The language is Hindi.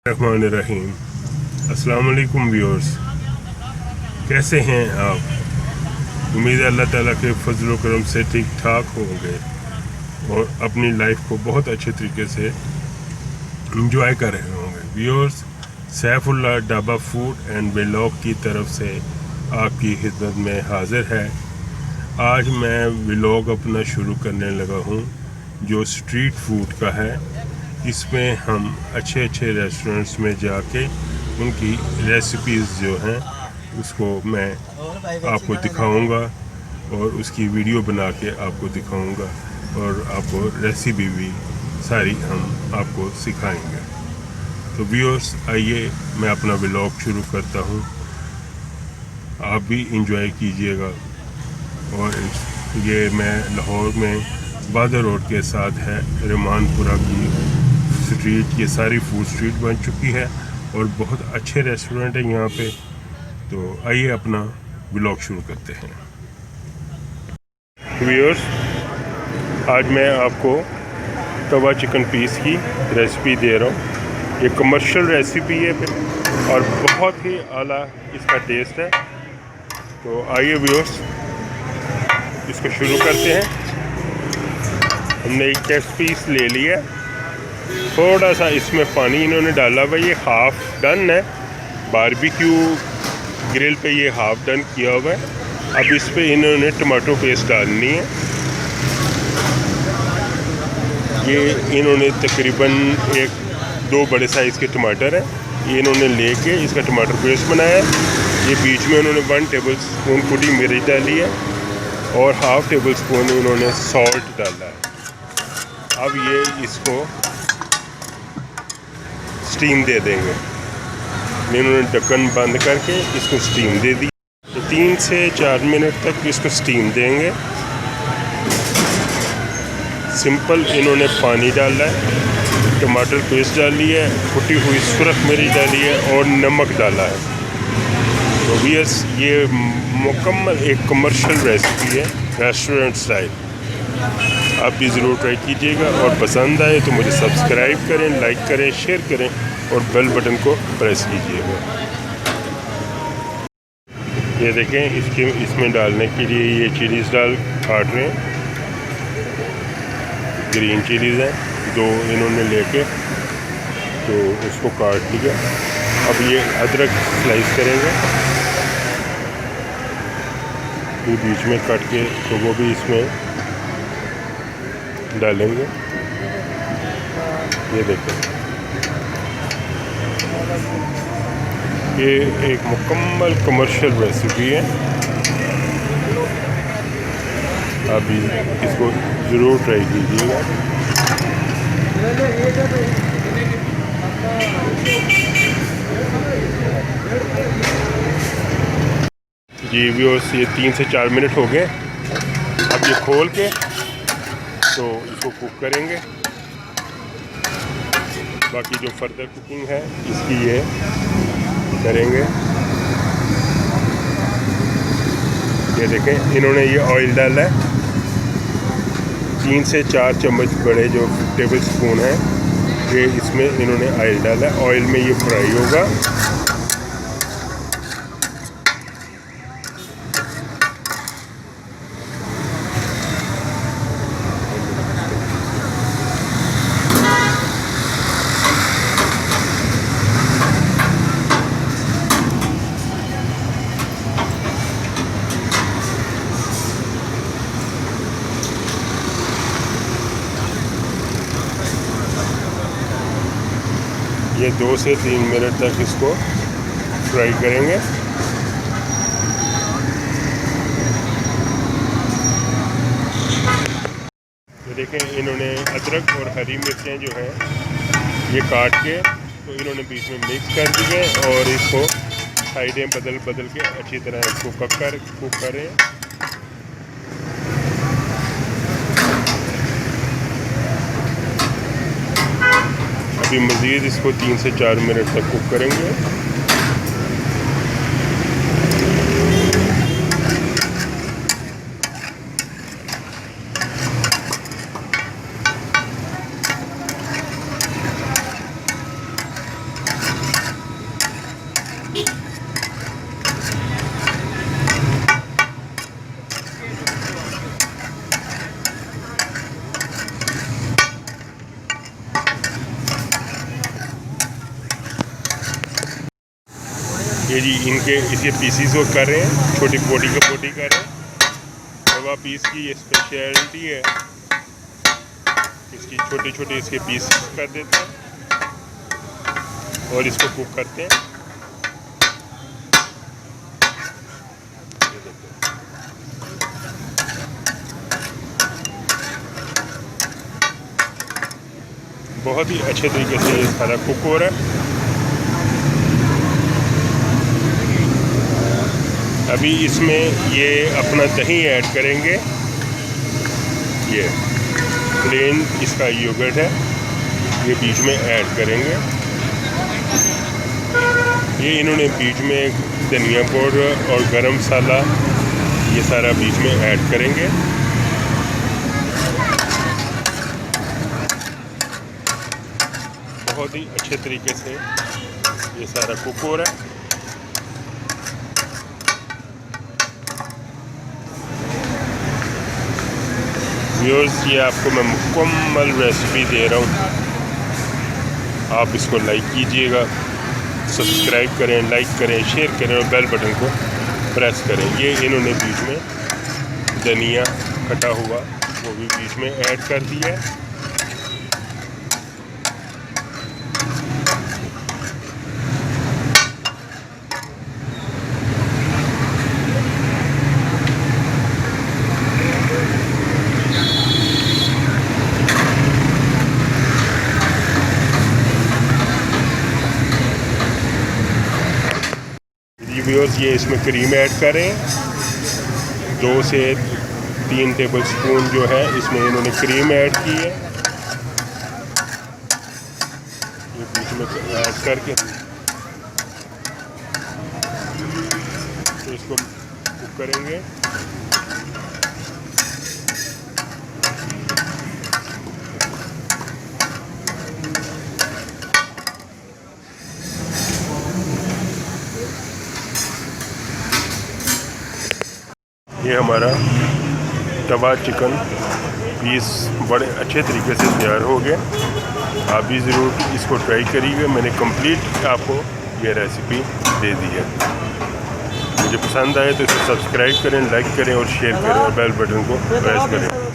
रहमानिर्रहीम। अस्सलाम वालेकुम व्यूअर्स, कैसे हैं आप? उम्मीद है अल्लाह ताला के फजल व करम से ठीक ठाक होंगे और अपनी लाइफ को बहुत अच्छे तरीके से इंजॉय कर रहे होंगे। Viewers, Saifullah dhaba food and vlog की तरफ से आपकी खिदमत में हाजिर है। आज मैं व्लॉग अपना शुरू करने लगा हूँ जो स्ट्रीट फूड का है। इसमें हम अच्छे अच्छे रेस्टोरेंट्स में जाके उनकी रेसिपीज़ जो हैं उसको मैं आपको दिखाऊंगा और उसकी वीडियो बना के आपको दिखाऊंगा और आपको रेसिपी भी सारी हम आपको सिखाएंगे। तो व्यूअर्स, आइए मैं अपना व्लॉग शुरू करता हूं। आप भी इंजॉय कीजिएगा। और ये मैं लाहौर में बादर रोड के साथ है रहमानपुरा की स्ट्रीट। ये सारी फूड स्ट्रीट बन चुकी है और बहुत अच्छे रेस्टोरेंट हैं यहाँ पे। तो आइए अपना व्लॉग शुरू करते हैं। व्यूअर्स, आज मैं आपको तवा चिकन पीस की रेसिपी दे रहा हूँ। ये कमर्शियल रेसिपी है और बहुत ही आला इसका टेस्ट है। तो आइए व्यूअर्स, इसको शुरू करते हैं। हमने एक चेस्ट पीस ले लिया, थोड़ा सा इसमें पानी इन्होंने डाला हुआ। ये हाफ डन है, बारबेक्यू ग्रिल पे ये हाफ डन किया हुआ है। अब इस पे इन्होंने टमाटो पेस्ट डालनी है। ये इन्होंने तकरीबन दो बड़े साइज़ के टमाटर हैं, ये इन्होंने लेके इसका टमाटर पेस्ट बनाया है। ये बीच में उन्होंने 1 टेबल स्पून कुटी मिर्च डाली है और हाफ टेबल स्पून इन्होंने सॉल्ट डाला है। अब ये इसको स्टीम दे देंगे। इन्होंने ढक्कन बंद करके इसको स्टीम दे दी। तो 3 से 4 मिनट तक इसको स्टीम देंगे। सिंपल इन्होंने पानी डाला है, टमाटर पेस्ट डाली है, कुटी हुई सुरख मिर्च डाली है और नमक डाला है। तो व्यूअर्स, ये मुकम्मल एक कमर्शियल रेसिपी है, रेस्टोरेंट स्टाइल। आप भी ज़रूर ट्राई कीजिएगा और पसंद आए तो मुझे सब्सक्राइब करें, लाइक करें, शेयर करें और बेल बटन को प्रेस कीजिएगा। ये देखें, इसमें डालने के लिए ये चिलीज़ काट रहे हैं। ग्रीन चिलीज़ हैं, 2 इन्होंने लेके तो उसको काट लिया। अब ये अदरक स्लाइस करेंगे, ये बीच में काट के तो वो भी इसमें डालेंगे। ये देखें, ये एक मुकम्मल कमर्शियल रेसिपी है। आप भी इसको ज़रूर ट्राई कीजिएगा। जी व्यूअर्स, ये 3 से 4 मिनट हो गए। अब ये खोल के तो इसको कुक करेंगे। बाकी जो फर्दर कुकिंग है इसकी ये करेंगे। ये देखें, इन्होंने ये ऑयल डाला है, 3 से 4 चम्मच बड़े जो टेबल स्पून हैं ये इसमें इन्होंने ऑयल डाला है। ऑयल में ये फ्राई होगा। ये 2 से 3 मिनट तक इसको फ्राई करेंगे। तो देखें, इन्होंने अदरक और हरी मिर्चें जो हैं ये काट के तो इन्होंने बीच में मिक्स कर दी है और इसको साइडें बदल के अच्छी तरह इसको कुक करें। अभी मज़ीद इसको 3 से 4 मिनट तक कुक करेंगे। ये जी इसके पीसीस वो कर रहे हैं, छोटी बोटी का बोटी कर रहे हैं। तवा पीस की ये स्पेशलिटी है, इसकी छोटे छोटे इसके पीस कर देते हैं और इसको कुक करते हैं। बहुत ही अच्छे तरीके से ये सारा कुक हो रहा है। अभी इसमें ये अपना दही ऐड करेंगे। ये प्लेन इसका योगर्ट है, ये बीच में ऐड करेंगे। ये इन्होंने बीच में धनिया पाउडर और गरम मसाला ये सारा बीच में ऐड करेंगे। बहुत ही अच्छे तरीके से ये सारा कुक हो रहा है। व्यूअर्स, ये आपको मैं मुकम्मल रेसिपी दे रहा हूँ। आप इसको लाइक कीजिएगा, सब्सक्राइब करें, लाइक करें, शेयर करें और बेल बटन को प्रेस करें। ये इन्होंने बीच में धनिया कटा हुआ वो भी बीच में ऐड कर दिया है। व्यूअर्स, ये इसमें क्रीम ऐड करें। 2 से 3 टेबल स्पून जो है इसमें इन्होंने क्रीम ऐड की है। ये बीच में ऐड करके तो इसको कुक करेंगे। ये हमारा तवा चिकन पीस बड़े अच्छे तरीके से तैयार हो गया। आप भी ज़रूर इसको ट्राई करिएगा। मैंने कंप्लीट आपको ये रेसिपी दे दी है। मुझे पसंद आए तो इसे सब्सक्राइब करें, लाइक करें और शेयर करें और बेल बटन को प्रेस करें।